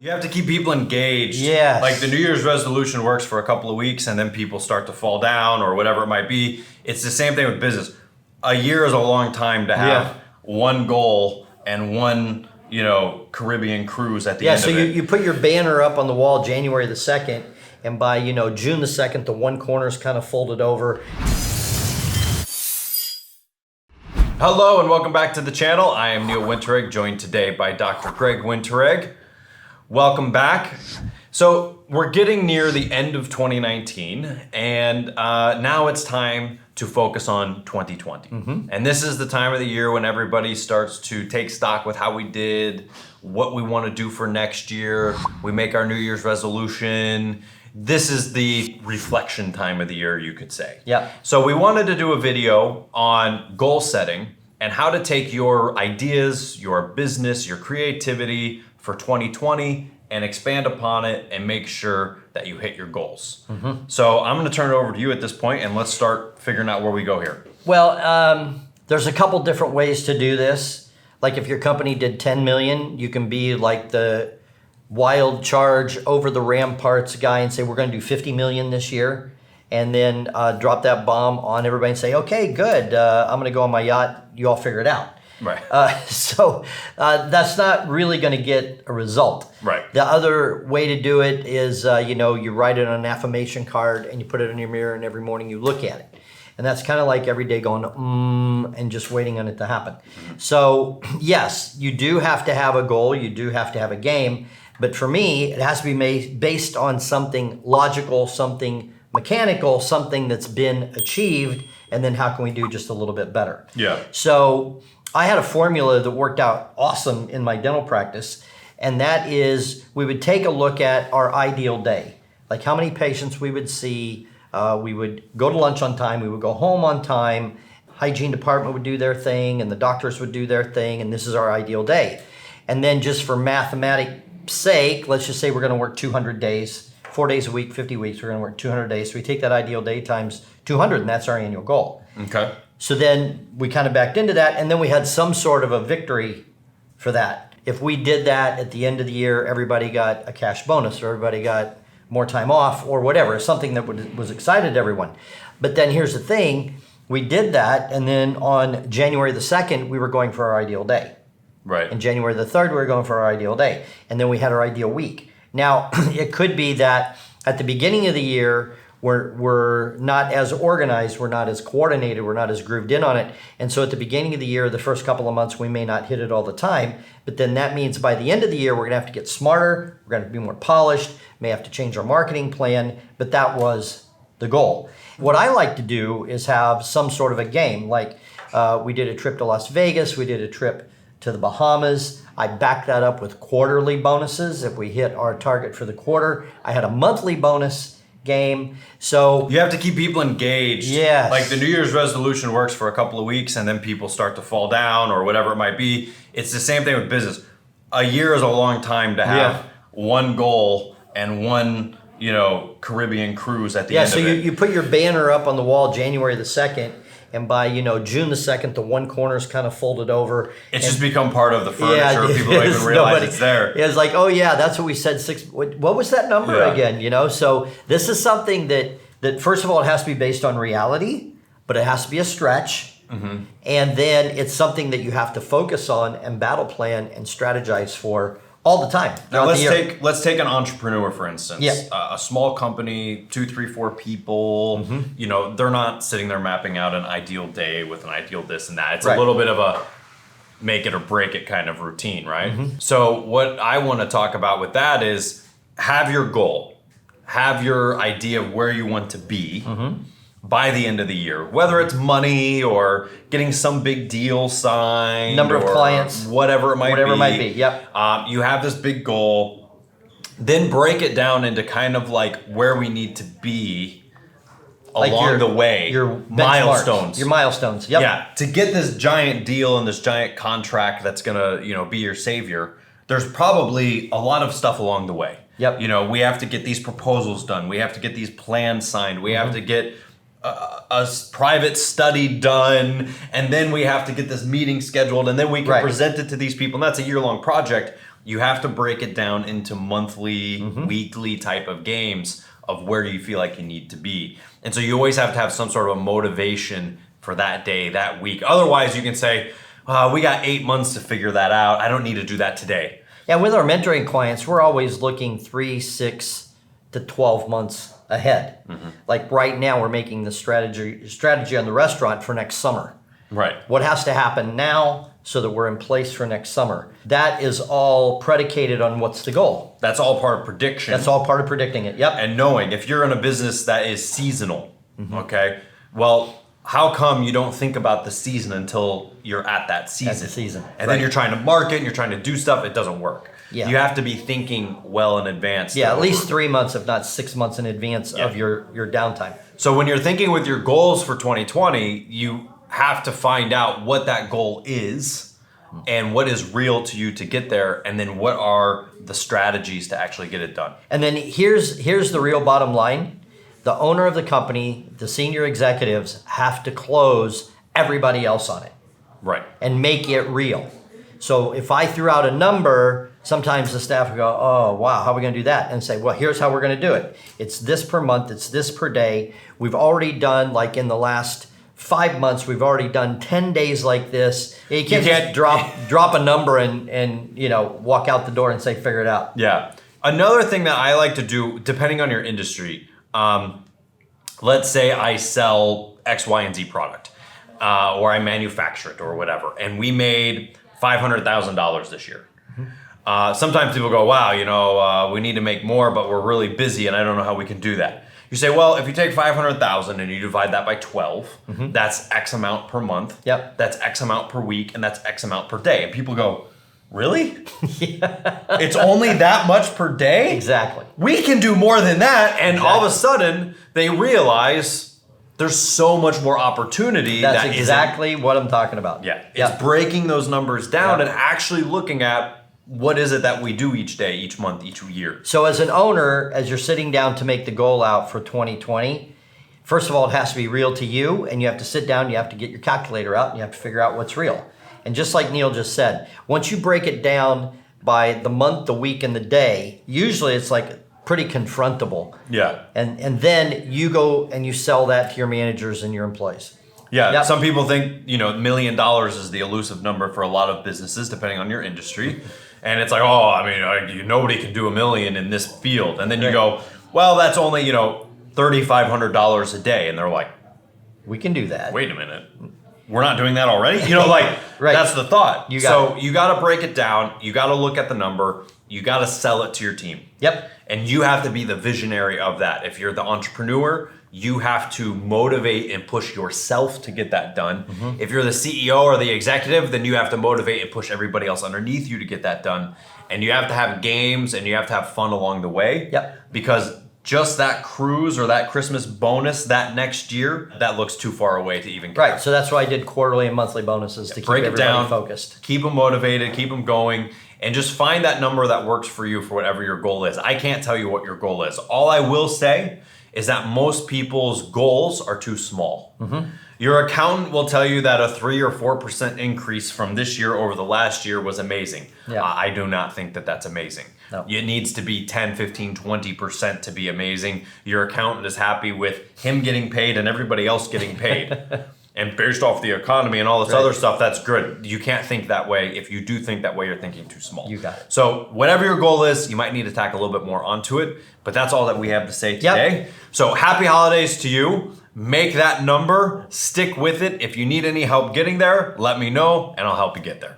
You have to keep people engaged. Yes. Like the New Year's resolution works for a couple of weeks and then people start to fall down or whatever it might be. It's the same thing with business. A year is a long time to have one goal and one, Caribbean cruise at the end of it. Yeah, so you put your banner up on the wall January the 2nd, and by, June the 2nd, the one corner's kind of folded over. Hello and welcome back to the channel. I am Neil Winteregg, joined today by Dr. Greg Winteregg. Welcome back. So we're getting near the end of 2019 and now it's time to focus on 2020. And this is the time of the year when everybody starts to take stock with how we did, what we want to do for next year. We make our New Year's resolution. This is the reflection time of the year, you could say. Yeah. So we wanted to do a video on goal setting and how to take your ideas, your business, your creativity for 2020 and expand upon it and make sure that you hit your goals. So I'm going to turn it over to you at this point and let's start figuring out where we go here. Well, there's a couple different ways to do this. Like if your company did 10 million, you can be like the wild charge over the ramparts guy and say, we're going to do 50 million this year. And then drop that bomb on everybody and say, okay, good. I'm going to go on my yacht. You all figure it out. Right. So that's not really going to get a result. Right. The other way to do it is, you write it on an affirmation card and you put it in your mirror and every morning you look at it. And that's kind of like every day going, and just waiting on it to happen. So yes, you do have to have a goal. You do have to have a game. But for me, it has to be based on something logical, something mechanical, something that's been achieved. And then how can we do just a little bit better? Yeah. So I had a formula that worked out awesome in my dental practice, and that is we would take a look at our ideal day, like how many patients we would see. We would go to lunch on time, we would go home on time, hygiene department would do their thing, and the doctors would do their thing, and this is our ideal day. And then just for mathematics sake, let's just say we're going to work 200 days, 4 days a week, 50 weeks, we're going to work 200 days. So we take that ideal day times 200, and that's our annual goal. Okay. So then we kind of backed into that, and then we had some sort of a victory for that. If we did that at the end of the year, everybody got a cash bonus, or everybody got more time off, or whatever, something that was excited to everyone. But then here's the thing, we did that, and then on January the 2nd, we were going for our ideal day. Right. And January the 3rd, we were going for our ideal day. And then we had our ideal week. Now, it could be that at the beginning of the year, we're not as organized, we're not as coordinated, we're not as grooved in on it. And so at the beginning of the year, the first couple of months, we may not hit it all the time. But then that means by the end of the year, we're going to have to get smarter, we're going to be more polished, may have to change our marketing plan. But that was the goal. What I like to do is have some sort of a game. Like we did a trip to Las Vegas, we did a trip to the Bahamas. I backed that up with quarterly bonuses. If we hit our target for the quarter, I had a monthly bonus game. So you have to keep people engaged. Yes. Like the New Year's resolution works for a couple of weeks and then people start to fall down or whatever it might be. It's the same thing with business. A year is a long time to have one goal and one, Caribbean cruise at the end of it. Yeah, so you put your banner up on the wall January the 2nd, and by, June the 2nd, the one corner's kind of folded over. It's just become part of the furniture. People don't even realize it's there. It's like, oh yeah, that's what we said. What was that number again? So this is something that first of all, it has to be based on reality, but it has to be a stretch. And then it's something that you have to focus on and battle plan and strategize for all the time. Now let's take an entrepreneur, for instance. Yeah. A small company, 2, 3, 4 people. They're not sitting there mapping out an ideal day with an ideal this and that. It's a little bit of a make it or break it kind of routine, right? So what I want to talk about with that is have your goal, have your idea of where you want to be by the end of the year, whether it's money or getting some big deal signed, number of clients, whatever it might be. Yep. You have this big goal, then break it down into kind of like where we need to be along the way. Your milestones. Your milestones. Yep. Yeah. To get this giant deal and this giant contract that's gonna, be your savior, there's probably a lot of stuff along the way. Yep. We have to get these proposals done. We have to get these plans signed. We have to get a private study done, and then we have to get this meeting scheduled, and then we can present it to these people, and that's a year-long project. You have to break it down into monthly, weekly type of games of where you feel like you need to be. And so you always have to have some sort of a motivation for that day, that week. Otherwise, you can say, we got 8 months to figure that out. I don't need to do that today. Yeah, with our mentoring clients, we're always looking 3, 6 to 12 months ahead. Like right now, we're making the strategy on the restaurant for next summer. Right. What has to happen now so that we're in place for next summer? That is all predicated on what's the goal. That's all part of prediction. That's all part of predicting it. Yep. And knowing if you're in a business that is seasonal, okay, well, how come you don't think about the season until you're at that season? At the season, And then you're trying to market and you're trying to do stuff, it doesn't work. Yeah. You have to be thinking well in advance. Yeah, at least 3 months, if not 6 months in advance of your downtime. So when you're thinking with your goals for 2020, you have to find out what that goal is and what is real to you to get there, and then what are the strategies to actually get it done. And then here's the real bottom line. The owner of the company, the senior executives have to close everybody else on it. Right. And make it real. So if I threw out a number, sometimes the staff will go, oh, wow, how are we going to do that? And say, well, here's how we're going to do it. It's this per month. It's this per day. We've already done, like in the last 5 months, we've already done 10 days like this. You can't just drop a number and walk out the door and say, figure it out. Yeah. Another thing that I like to do, depending on your industry, let's say I sell X, Y, and Z product, or I manufacture it or whatever, and we made $500,000 this year. Sometimes people go, wow, we need to make more, but we're really busy and I don't know how we can do that. You say, well, if you take 500,000 and you divide that by 12, that's X amount per month. Yep. That's X amount per week, and that's X amount per day. And people go, really? It's only that much per day? Exactly. We can do more than that. And all of a sudden, they realize there's so much more opportunity. That's exactly what I'm talking about. Yeah. It's breaking those numbers down and actually looking at what is it that we do each day, each month, each year. So as an owner, as you're sitting down to make the goal out for 2020, first of all, it has to be real to you, and you have to sit down, you have to get your calculator out, and you have to figure out what's real. And just like Neil just said, once you break it down by the month, the week, and the day, usually it's like pretty confrontable. Yeah. And then you go and you sell that to your managers and your employees. Yeah, Yep. Some people think, $1 million is the elusive number for a lot of businesses, depending on your industry. And it's like, nobody can do $1 million in this field. And then you go, well, that's only, $3,500 a day. And they're like, we can do that. wait a minute. We're not doing that already? That's the thought. You got to break it down. You got to look at the number. You got to sell it to your team. Yep. And you have to be the visionary of that. If you're the entrepreneur, you have to motivate and push yourself to get that done. If you're the CEO or the executive, then you have to motivate and push everybody else underneath you to get that done. And you have to have games and you have to have fun along the way. Yep. Because just that cruise or that Christmas bonus that next year, that looks too far away to even count. Right. So that's why I did quarterly and monthly bonuses to keep everybody focused. Keep them motivated, keep them going, and just find that number that works for you for whatever your goal is. I can't tell you what your goal is. All I will say is that most people's goals are too small. Your accountant will tell you that a 3 or 4% increase from this year over the last year was amazing. Yeah. I do not think that that's amazing. No. It needs to be 10, 15, 20% to be amazing. Your accountant is happy with him getting paid and everybody else getting paid. And based off the economy and all this other stuff, that's good. You can't think that way. If you do think that way, you're thinking too small. You got it. So whatever your goal is, you might need to tack a little bit more onto it. But that's all that we have to say today. Yep. So happy holidays to you. Make that number. Stick with it. If you need any help getting there, let me know and I'll help you get there.